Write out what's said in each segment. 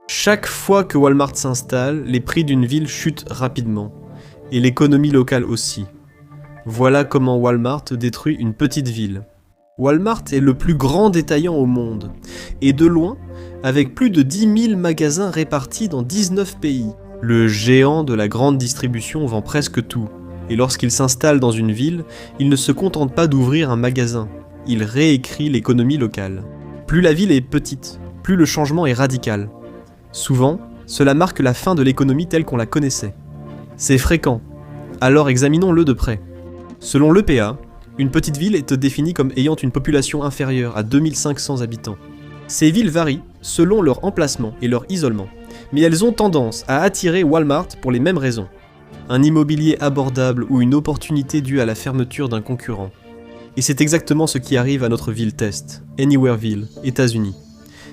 Chaque fois que Walmart s'installe, les prix d'une ville chutent rapidement, et l'économie locale aussi. Voilà comment Walmart détruit une petite ville. Walmart est le plus grand détaillant au monde, et de loin, avec plus de 10 000 magasins répartis dans 19 pays. Le géant de la grande distribution vend presque tout, et lorsqu'il s'installe dans une ville, il ne se contente pas d'ouvrir un magasin, il réécrit l'économie locale. Plus la ville est petite, plus le changement est radical. Souvent, cela marque la fin de l'économie telle qu'on la connaissait. C'est fréquent, alors examinons-le de près. Selon l'EPA, une petite ville est définie comme ayant une population inférieure à 2500 habitants. Ces villes varient selon leur emplacement et leur isolement, mais elles ont tendance à attirer Walmart pour les mêmes raisons. Un immobilier abordable ou une opportunité due à la fermeture d'un concurrent. Et c'est exactement ce qui arrive à notre ville test, Anywhereville, États-Unis.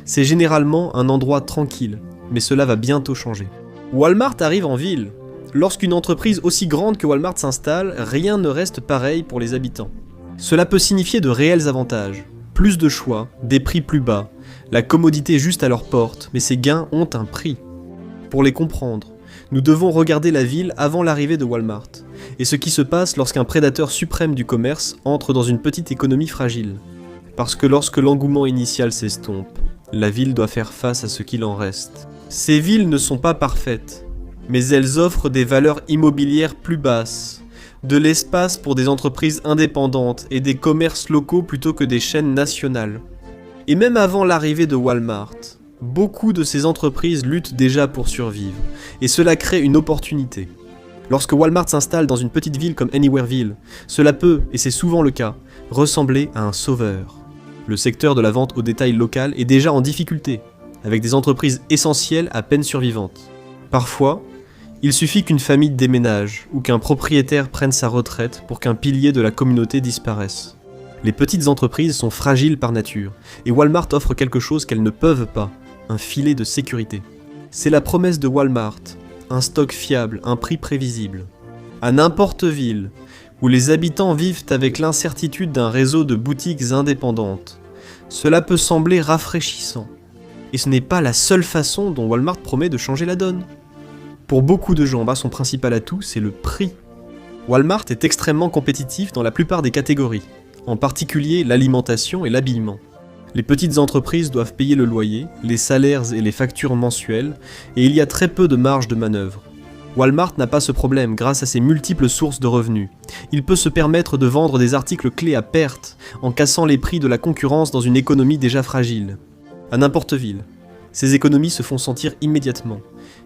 C'est généralement un endroit tranquille, mais cela va bientôt changer. Walmart arrive en ville. Lorsqu'une entreprise aussi grande que Walmart s'installe, rien ne reste pareil pour les habitants. Cela peut signifier de réels avantages. Plus de choix, des prix plus bas, la commodité juste à leur porte, mais ces gains ont un prix. Pour les comprendre, nous devons regarder la ville avant l'arrivée de Walmart, et ce qui se passe lorsqu'un prédateur suprême du commerce entre dans une petite économie fragile. Parce que lorsque l'engouement initial s'estompe, la ville doit faire face à ce qu'il en reste. Ces villes ne sont pas parfaites, mais elles offrent des valeurs immobilières plus basses, de l'espace pour des entreprises indépendantes et des commerces locaux plutôt que des chaînes nationales. Et même avant l'arrivée de Walmart, beaucoup de ces entreprises luttent déjà pour survivre, et cela crée une opportunité. Lorsque Walmart s'installe dans une petite ville comme Anywhereville, cela peut, et c'est souvent le cas, ressembler à un sauveur. Le secteur de la vente au détail local est déjà en difficulté, avec des entreprises essentielles à peine survivantes. Parfois, il suffit qu'une famille déménage ou qu'un propriétaire prenne sa retraite pour qu'un pilier de la communauté disparaisse. Les petites entreprises sont fragiles par nature, et Walmart offre quelque chose qu'elles ne peuvent pas, un filet de sécurité. C'est la promesse de Walmart, un stock fiable, un prix prévisible. À n'importe ville, où les habitants vivent avec l'incertitude d'un réseau de boutiques indépendantes, cela peut sembler rafraîchissant. Et ce n'est pas la seule façon dont Walmart promet de changer la donne. Pour beaucoup de gens, son principal atout, c'est le prix. Walmart est extrêmement compétitif dans la plupart des catégories, en particulier l'alimentation et l'habillement. Les petites entreprises doivent payer le loyer, les salaires et les factures mensuelles, et il y a très peu de marge de manœuvre. Walmart n'a pas ce problème grâce à ses multiples sources de revenus. Il peut se permettre de vendre des articles clés à perte, en cassant les prix de la concurrence dans une économie déjà fragile. À n'importe ville, ces économies se font sentir immédiatement,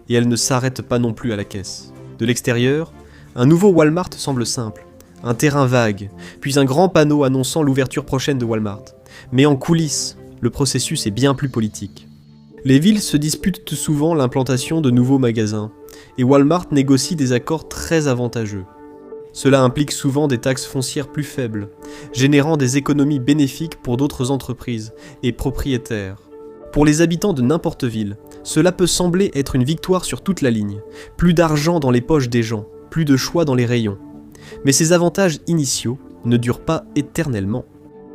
et elles ne s'arrêtent pas non plus à la caisse. De l'extérieur, un nouveau Walmart semble simple, un terrain vague, puis un grand panneau annonçant l'ouverture prochaine de Walmart. Mais en coulisses, le processus est bien plus politique. Les villes se disputent souvent l'implantation de nouveaux magasins, et Walmart négocie des accords très avantageux. Cela implique souvent des taxes foncières plus faibles, générant des économies bénéfiques pour d'autres entreprises et propriétaires. Pour les habitants de n'importe ville, cela peut sembler être une victoire sur toute la ligne. Plus d'argent dans les poches des gens, plus de choix dans les rayons. Mais ces avantages initiaux ne durent pas éternellement.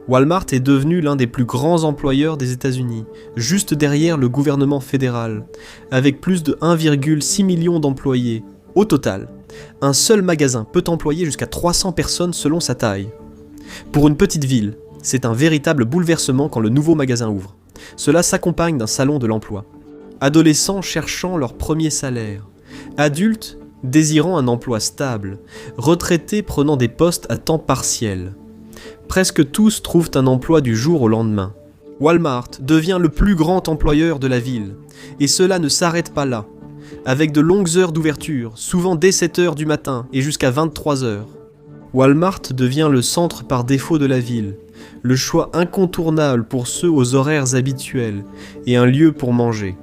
Walmart est devenu l'un des plus grands employeurs des États-Unis, juste derrière le gouvernement fédéral, avec plus de 1,6 million d'employés. Au total, un seul magasin peut employer jusqu'à 300 personnes selon sa taille. Pour une petite ville, c'est un véritable bouleversement quand le nouveau magasin ouvre. Cela s'accompagne d'un salon de l'emploi. Adolescents cherchant leur premier salaire, adultes désirant un emploi stable, retraités prenant des postes à temps partiel. Presque tous trouvent un emploi du jour au lendemain. Walmart devient le plus grand employeur de la ville, et cela ne s'arrête pas là, avec de longues heures d'ouverture, souvent dès 7 h du matin et jusqu'à 23 h. Walmart devient le centre par défaut de la ville, le choix incontournable pour ceux aux horaires habituels, et un lieu pour manger.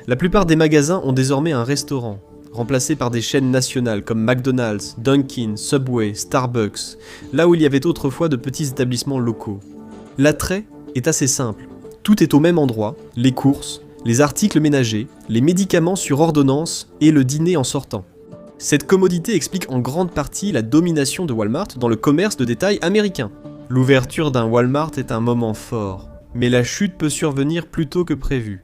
La plupart des magasins ont désormais un restaurant, remplacé par des chaînes nationales comme McDonald's, Dunkin', Subway, Starbucks, là où il y avait autrefois de petits établissements locaux. L'attrait est assez simple. Tout est au même endroit, les courses, les articles ménagers, les médicaments sur ordonnance et le dîner en sortant. Cette commodité explique en grande partie la domination de Walmart dans le commerce de détail américain. L'ouverture d'un Walmart est un moment fort, mais la chute peut survenir plus tôt que prévu.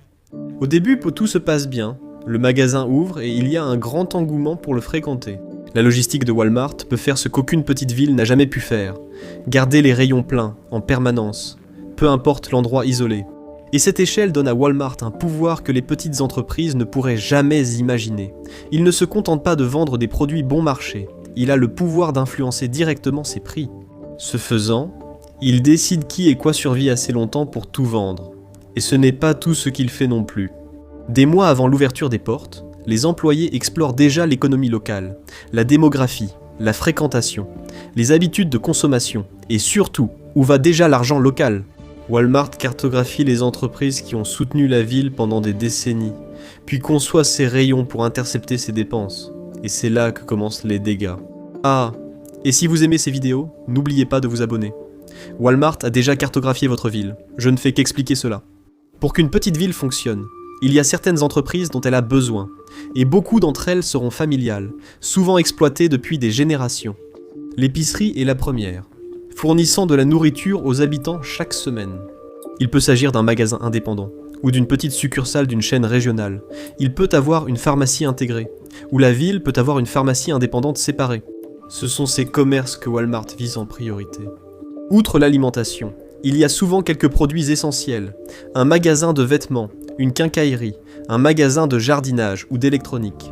Au début, tout se passe bien, le magasin ouvre et il y a un grand engouement pour le fréquenter. La logistique de Walmart peut faire ce qu'aucune petite ville n'a jamais pu faire, garder les rayons pleins, en permanence, peu importe l'endroit isolé. Et cette échelle donne à Walmart un pouvoir que les petites entreprises ne pourraient jamais imaginer. Il ne se contente pas de vendre des produits bon marché, il a le pouvoir d'influencer directement ses prix. Ce faisant, il décide qui et quoi survit assez longtemps pour tout vendre. Et ce n'est pas tout ce qu'il fait non plus. Des mois avant l'ouverture des portes, les employés explorent déjà l'économie locale, la démographie, la fréquentation, les habitudes de consommation, et surtout, où va déjà l'argent local. Walmart cartographie les entreprises qui ont soutenu la ville pendant des décennies, puis conçoit ses rayons pour intercepter ses dépenses. Et c'est là que commencent les dégâts. Ah, et si vous aimez ces vidéos, n'oubliez pas de vous abonner. Walmart a déjà cartographié votre ville, je ne fais qu'expliquer cela. Pour qu'une petite ville fonctionne, il y a certaines entreprises dont elle a besoin, et beaucoup d'entre elles seront familiales, souvent exploitées depuis des générations. L'épicerie est la première, fournissant de la nourriture aux habitants chaque semaine. Il peut s'agir d'un magasin indépendant, ou d'une petite succursale d'une chaîne régionale. Il peut avoir une pharmacie intégrée, ou la ville peut avoir une pharmacie indépendante séparée. Ce sont ces commerces que Walmart vise en priorité. Outre l'alimentation, il y a souvent quelques produits essentiels, un magasin de vêtements, une quincaillerie, un magasin de jardinage ou d'électronique.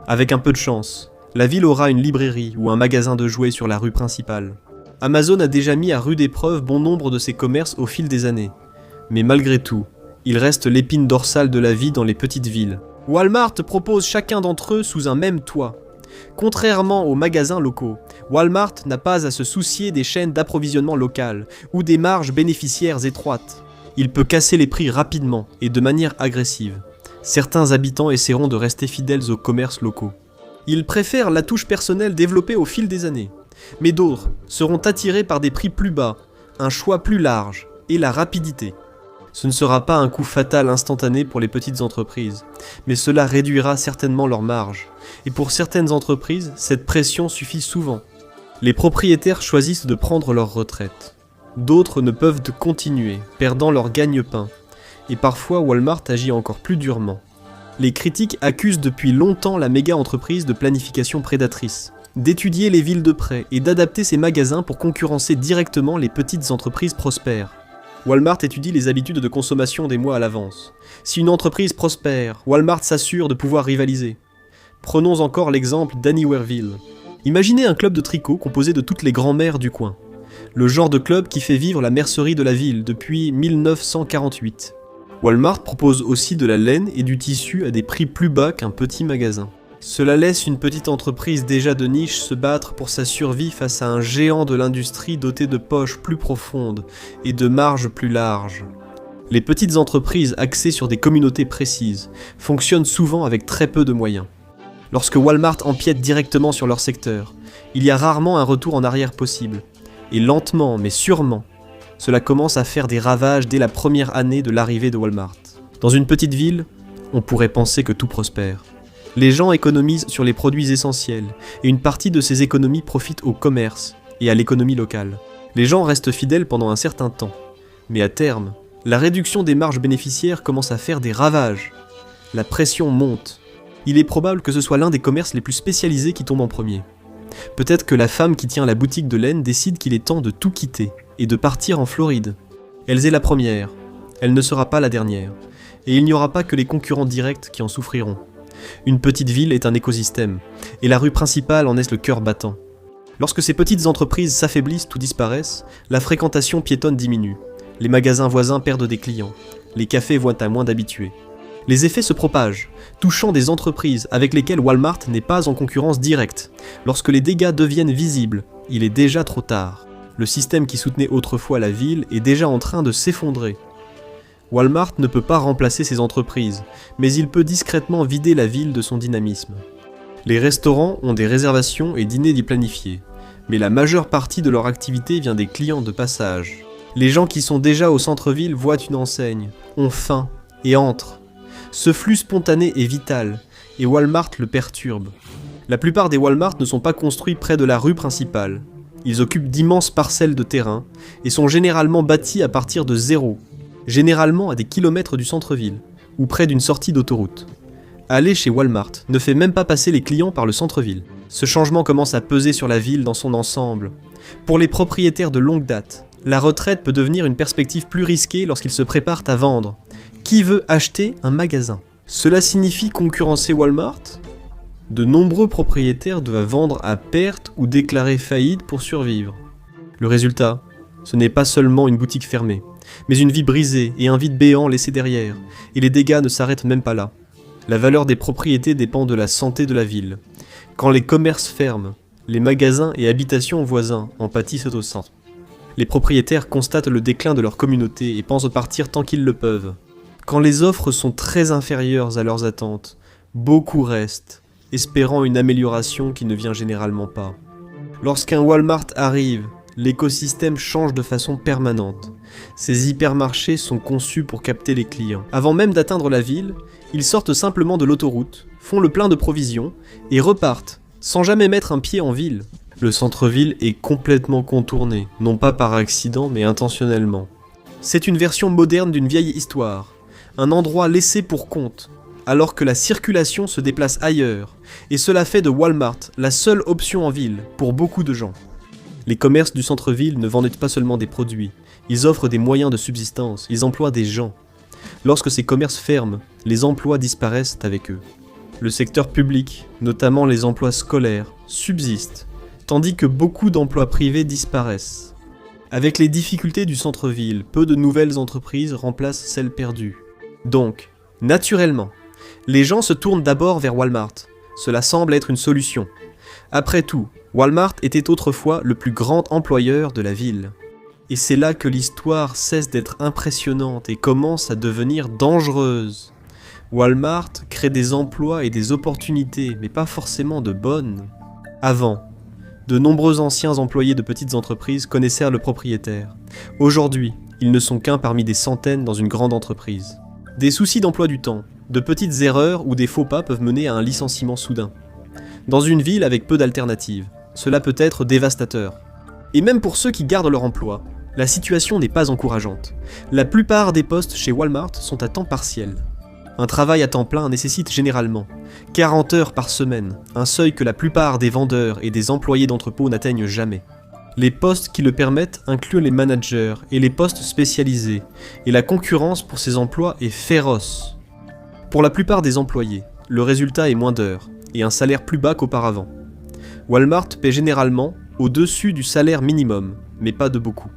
Avec un peu de chance, la ville aura une librairie ou un magasin de jouets sur la rue principale. Amazon a déjà mis à rude épreuve bon nombre de ses commerces au fil des années. Mais malgré tout, il reste l'épine dorsale de la vie dans les petites villes. Walmart propose chacun d'entre eux sous un même toit. Contrairement aux magasins locaux, Walmart n'a pas à se soucier des chaînes d'approvisionnement locales ou des marges bénéficiaires étroites. Il peut casser les prix rapidement et de manière agressive. Certains habitants essaieront de rester fidèles aux commerces locaux. Ils préfèrent la touche personnelle développée au fil des années. Mais d'autres seront attirés par des prix plus bas, un choix plus large et la rapidité. Ce ne sera pas un coup fatal instantané pour les petites entreprises, mais cela réduira certainement leurs marges. Et pour certaines entreprises, cette pression suffit souvent. Les propriétaires choisissent de prendre leur retraite. D'autres ne peuvent continuer, perdant leur gagne-pain. Et parfois Walmart agit encore plus durement. Les critiques accusent depuis longtemps la méga-entreprise de planification prédatrice, d'étudier les villes de près et d'adapter ses magasins pour concurrencer directement les petites entreprises prospères. Walmart étudie les habitudes de consommation des mois à l'avance. Si une entreprise prospère, Walmart s'assure de pouvoir rivaliser. Prenons encore l'exemple d'Anywhereville. Imaginez un club de tricot composé de toutes les grand-mères du coin. Le genre de club qui fait vivre la mercerie de la ville depuis 1948. Walmart propose aussi de la laine et du tissu à des prix plus bas qu'un petit magasin. Cela laisse une petite entreprise déjà de niche se battre pour sa survie face à un géant de l'industrie doté de poches plus profondes et de marges plus larges. Les petites entreprises axées sur des communautés précises fonctionnent souvent avec très peu de moyens. Lorsque Walmart empiète directement sur leur secteur, il y a rarement un retour en arrière possible. Et lentement mais sûrement, cela commence à faire des ravages dès la première année de l'arrivée de Walmart. Dans une petite ville, on pourrait penser que tout prospère. Les gens économisent sur les produits essentiels, et une partie de ces économies profite au commerce et à l'économie locale. Les gens restent fidèles pendant un certain temps, mais à terme, la réduction des marges bénéficiaires commence à faire des ravages. La pression monte. Il est probable que ce soit l'un des commerces les plus spécialisés qui tombe en premier. Peut-être que la femme qui tient la boutique de laine décide qu'il est temps de tout quitter et de partir en Floride. Elle est la première, elle ne sera pas la dernière, et il n'y aura pas que les concurrents directs qui en souffriront. Une petite ville est un écosystème, et la rue principale en est le cœur battant. Lorsque ces petites entreprises s'affaiblissent ou disparaissent, la fréquentation piétonne diminue. Les magasins voisins perdent des clients, les cafés voient à moins d'habitués. Les effets se propagent, touchant des entreprises avec lesquelles Walmart n'est pas en concurrence directe. Lorsque les dégâts deviennent visibles, il est déjà trop tard. Le système qui soutenait autrefois la ville est déjà en train de s'effondrer. Walmart ne peut pas remplacer ces entreprises, mais il peut discrètement vider la ville de son dynamisme. Les restaurants ont des réservations et dîners d'y planifier, mais la majeure partie de leur activité vient des clients de passage. Les gens qui sont déjà au centre-ville voient une enseigne, ont faim et entrent. Ce flux spontané est vital, et Walmart le perturbe. La plupart des Walmart ne sont pas construits près de la rue principale. Ils occupent d'immenses parcelles de terrain, et sont généralement bâtis à partir de zéro, généralement à des kilomètres du centre-ville, ou près d'une sortie d'autoroute. Aller chez Walmart ne fait même pas passer les clients par le centre-ville. Ce changement commence à peser sur la ville dans son ensemble. Pour les propriétaires de longue date, la retraite peut devenir une perspective plus risquée lorsqu'ils se préparent à vendre. Qui veut acheter un magasin? Cela signifie concurrencer Walmart? De nombreux propriétaires doivent vendre à perte ou déclarer faillite pour survivre. Le résultat, ce n'est pas seulement une boutique fermée, mais une vie brisée et un vide béant laissé derrière, et les dégâts ne s'arrêtent même pas là. La valeur des propriétés dépend de la santé de la ville. Quand les commerces ferment, les magasins et habitations voisins en pâtissent aussi. Les propriétaires constatent le déclin de leur communauté et pensent partir tant qu'ils le peuvent. Quand les offres sont très inférieures à leurs attentes, beaucoup restent, espérant une amélioration qui ne vient généralement pas. Lorsqu'un Walmart arrive, l'écosystème change de façon permanente. Ces hypermarchés sont conçus pour capter les clients. Avant même d'atteindre la ville, ils sortent simplement de l'autoroute, font le plein de provisions et repartent, sans jamais mettre un pied en ville. Le centre-ville est complètement contourné, non pas par accident mais intentionnellement. C'est une version moderne d'une vieille histoire, un endroit laissé pour compte, alors que la circulation se déplace ailleurs, et cela fait de Walmart la seule option en ville pour beaucoup de gens. Les commerces du centre-ville ne vendent pas seulement des produits, ils offrent des moyens de subsistance, ils emploient des gens. Lorsque ces commerces ferment, les emplois disparaissent avec eux. Le secteur public, notamment les emplois scolaires, subsiste, tandis que beaucoup d'emplois privés disparaissent. Avec les difficultés du centre-ville, peu de nouvelles entreprises remplacent celles perdues. Donc, naturellement, les gens se tournent d'abord vers Walmart. Cela semble être une solution. Après tout, Walmart était autrefois le plus grand employeur de la ville. Et c'est là que l'histoire cesse d'être impressionnante et commence à devenir dangereuse. Walmart crée des emplois et des opportunités, mais pas forcément de bonnes. Avant, de nombreux anciens employés de petites entreprises connaissaient le propriétaire. Aujourd'hui, ils ne sont qu'un parmi des centaines dans une grande entreprise. Des soucis d'emploi du temps, de petites erreurs ou des faux pas peuvent mener à un licenciement soudain. Dans une ville avec peu d'alternatives, cela peut être dévastateur. Et même pour ceux qui gardent leur emploi, la situation n'est pas encourageante. La plupart des postes chez Walmart sont à temps partiel. Un travail à temps plein nécessite généralement 40 heures par semaine, un seuil que la plupart des vendeurs et des employés d'entrepôt n'atteignent jamais. Les postes qui le permettent incluent les managers et les postes spécialisés, et la concurrence pour ces emplois est féroce. Pour la plupart des employés, le résultat est moins d'heures, et un salaire plus bas qu'auparavant. Walmart paie généralement au-dessus du salaire minimum, mais pas de beaucoup.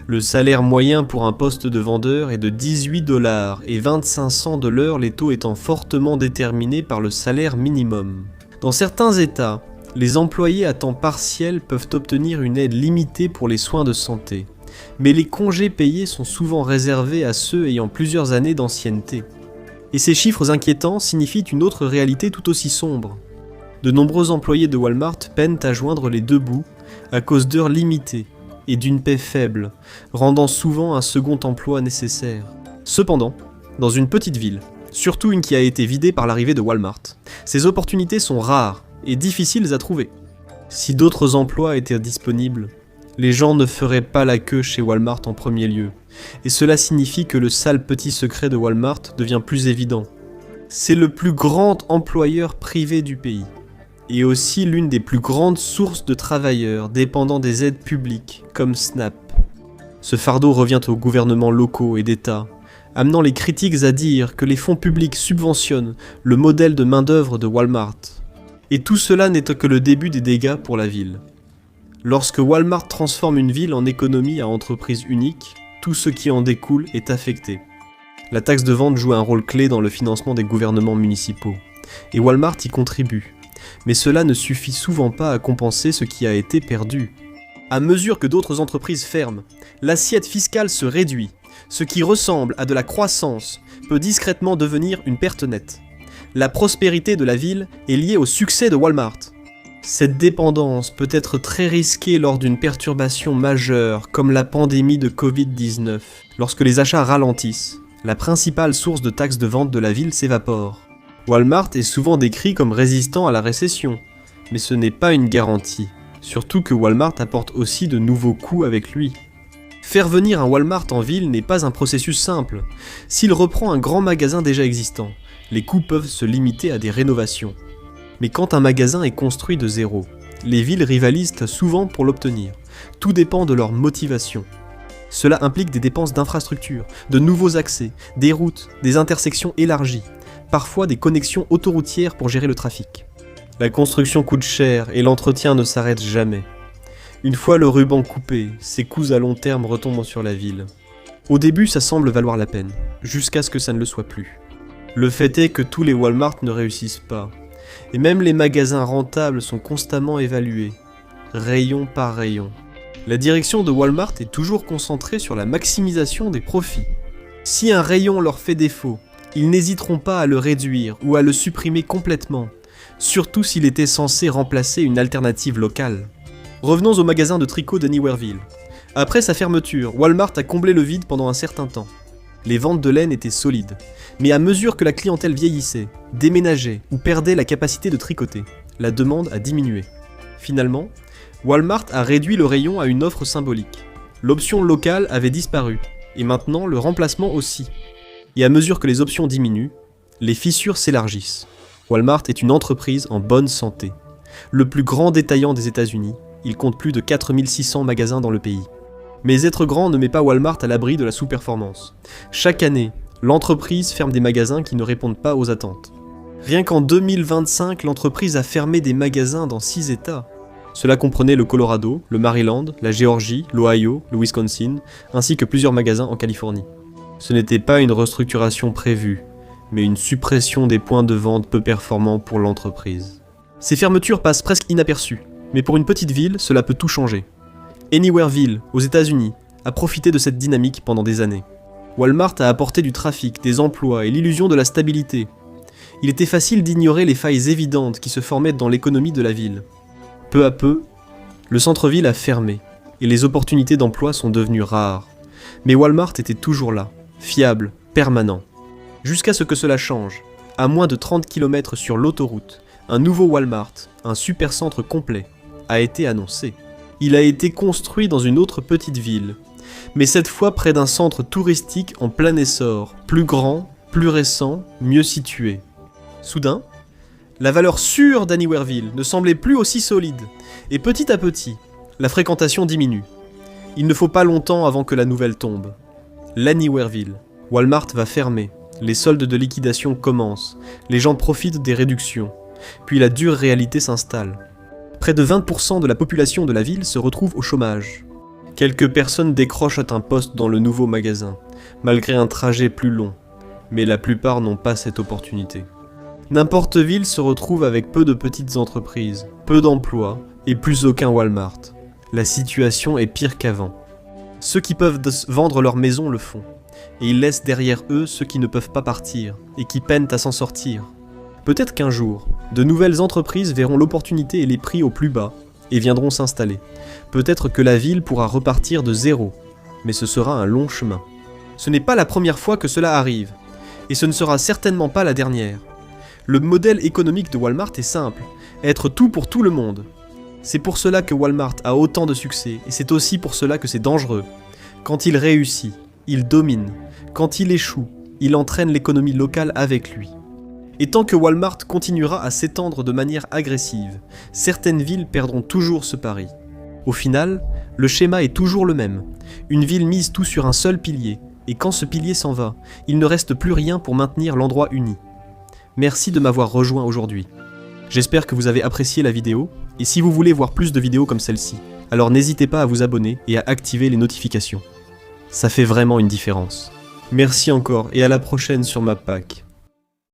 Le salaire moyen pour un poste de vendeur est de 18 $ et 25 cents de l'heure, les taux étant fortement déterminés par le salaire minimum. Dans certains États, les employés à temps partiel peuvent obtenir une aide limitée pour les soins de santé, mais les congés payés sont souvent réservés à ceux ayant plusieurs années d'ancienneté. Et ces chiffres inquiétants signifient une autre réalité tout aussi sombre. De nombreux employés de Walmart peinent à joindre les deux bouts à cause d'heures limitées et d'une paie faible, rendant souvent un second emploi nécessaire. Cependant, dans une petite ville, surtout une qui a été vidée par l'arrivée de Walmart, ces opportunités sont rares et difficiles à trouver. Si d'autres emplois étaient disponibles, les gens ne feraient pas la queue chez Walmart en premier lieu, et cela signifie que le sale petit secret de Walmart devient plus évident. C'est le plus grand employeur privé du pays, et aussi l'une des plus grandes sources de travailleurs dépendant des aides publiques, comme SNAP. Ce fardeau revient aux gouvernements locaux et d'État, amenant les critiques à dire que les fonds publics subventionnent le modèle de main-d'œuvre de Walmart. Et tout cela n'est que le début des dégâts pour la ville. Lorsque Walmart transforme une ville en économie à entreprise unique, tout ce qui en découle est affecté. La taxe de vente joue un rôle clé dans le financement des gouvernements municipaux, et Walmart y contribue. Mais cela ne suffit souvent pas à compenser ce qui a été perdu. À mesure que d'autres entreprises ferment, l'assiette fiscale se réduit. Ce qui ressemble à de la croissance peut discrètement devenir une perte nette. La prospérité de la ville est liée au succès de Walmart. Cette dépendance peut être très risquée lors d'une perturbation majeure comme la pandémie de Covid-19. Lorsque les achats ralentissent, la principale source de taxes de vente de la ville s'évapore. Walmart est souvent décrit comme résistant à la récession, mais ce n'est pas une garantie, surtout que Walmart apporte aussi de nouveaux coûts avec lui. Faire venir un Walmart en ville n'est pas un processus simple. S'il reprend un grand magasin déjà existant, les coûts peuvent se limiter à des rénovations. Mais quand un magasin est construit de zéro, les villes rivalisent souvent pour l'obtenir. Tout dépend de leur motivation. Cela implique des dépenses d'infrastructures, de nouveaux accès, des routes, des intersections élargies, parfois des connexions autoroutières pour gérer le trafic. La construction coûte cher et l'entretien ne s'arrête jamais. Une fois le ruban coupé, ses coûts à long terme retombent sur la ville. Au début, ça semble valoir la peine, jusqu'à ce que ça ne le soit plus. Le fait est que tous les Walmart ne réussissent pas, et même les magasins rentables sont constamment évalués, rayon par rayon. La direction de Walmart est toujours concentrée sur la maximisation des profits. Si un rayon leur fait défaut, ils n'hésiteront pas à le réduire ou à le supprimer complètement, surtout s'il était censé remplacer une alternative locale. Revenons au magasin de tricot d'Anywhereville. Après sa fermeture, Walmart a comblé le vide pendant un certain temps. Les ventes de laine étaient solides, mais à mesure que la clientèle vieillissait, déménageait ou perdait la capacité de tricoter, la demande a diminué. Finalement, Walmart a réduit le rayon à une offre symbolique. L'option locale avait disparu, et maintenant le remplacement aussi. Et à mesure que les options diminuent, les fissures s'élargissent. Walmart est une entreprise en bonne santé. Le plus grand détaillant des États-Unis, il compte plus de 4600 magasins dans le pays. Mais être grand ne met pas Walmart à l'abri de la sous-performance. Chaque année, l'entreprise ferme des magasins qui ne répondent pas aux attentes. Rien qu'en 2025, l'entreprise a fermé des magasins dans 6 États. Cela comprenait le Colorado, le Maryland, la Géorgie, l'Ohio, le Wisconsin, ainsi que plusieurs magasins en Californie. Ce n'était pas une restructuration prévue, mais une suppression des points de vente peu performants pour l'entreprise. Ces fermetures passent presque inaperçues, mais pour une petite ville, cela peut tout changer. Anywhereville, aux États-Unis, a profité de cette dynamique pendant des années. Walmart a apporté du trafic, des emplois et l'illusion de la stabilité. Il était facile d'ignorer les failles évidentes qui se formaient dans l'économie de la ville. Peu à peu, le centre-ville a fermé, et les opportunités d'emploi sont devenues rares. Mais Walmart était toujours là, fiable, permanent. Jusqu'à ce que cela change. À moins de 30 km sur l'autoroute, un nouveau Walmart, un supercentre complet, a été annoncé. Il a été construit dans une autre petite ville, mais cette fois près d'un centre touristique en plein essor, plus grand, plus récent, mieux situé. Soudain, la valeur sûre d'Anywhereville ne semblait plus aussi solide, et petit à petit, la fréquentation diminue. Il ne faut pas longtemps avant que la nouvelle tombe. L'Anywhereville. Walmart va fermer, les soldes de liquidation commencent, les gens profitent des réductions, puis la dure réalité s'installe. Près de 20% de la population de la ville se retrouve au chômage. Quelques personnes décrochent un poste dans le nouveau magasin, malgré un trajet plus long, mais la plupart n'ont pas cette opportunité. N'importe ville se retrouve avec peu de petites entreprises, peu d'emplois et plus aucun Walmart. La situation est pire qu'avant. Ceux qui peuvent vendre leur maison le font, et ils laissent derrière eux ceux qui ne peuvent pas partir et qui peinent à s'en sortir. Peut-être qu'un jour, de nouvelles entreprises verront l'opportunité et les prix au plus bas et viendront s'installer. Peut-être que la ville pourra repartir de zéro, mais ce sera un long chemin. Ce n'est pas la première fois que cela arrive, et ce ne sera certainement pas la dernière. Le modèle économique de Walmart est simple, être tout pour tout le monde. C'est pour cela que Walmart a autant de succès, et c'est aussi pour cela que c'est dangereux. Quand il réussit, il domine. Quand il échoue, il entraîne l'économie locale avec lui. Et tant que Walmart continuera à s'étendre de manière agressive, certaines villes perdront toujours ce pari. Au final, le schéma est toujours le même. Une ville mise tout sur un seul pilier, et quand ce pilier s'en va, il ne reste plus rien pour maintenir l'endroit uni. Merci de m'avoir rejoint aujourd'hui. J'espère que vous avez apprécié la vidéo, et si vous voulez voir plus de vidéos comme celle-ci, alors n'hésitez pas à vous abonner et à activer les notifications. Ça fait vraiment une différence. Merci encore et à la prochaine sur MapPack.